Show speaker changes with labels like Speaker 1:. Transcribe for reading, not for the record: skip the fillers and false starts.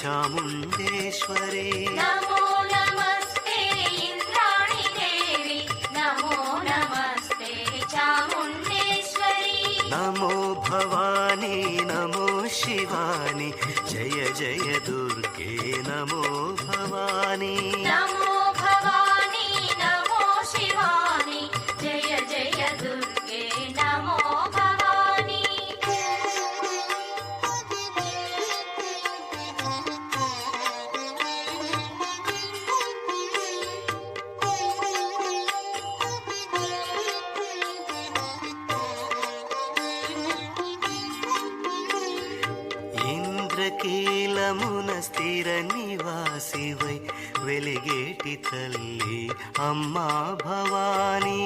Speaker 1: చాముండేశ్వరి
Speaker 2: నమో నమస్తే ఇంద్రాణి దేవి నమో నమస్తే చాముండేశ్వరి
Speaker 1: నమో భవానీ నమో శివాని జయ జయ దుర్గే నమో భవానీ
Speaker 2: నమో భవాని నమో శివాని జయ జయ దుర్గే నమో భవాని
Speaker 1: ఇంద్రకీలమున స్థిర నివాసివై వెలిగేటి తల్లి అమ్మా భవానీ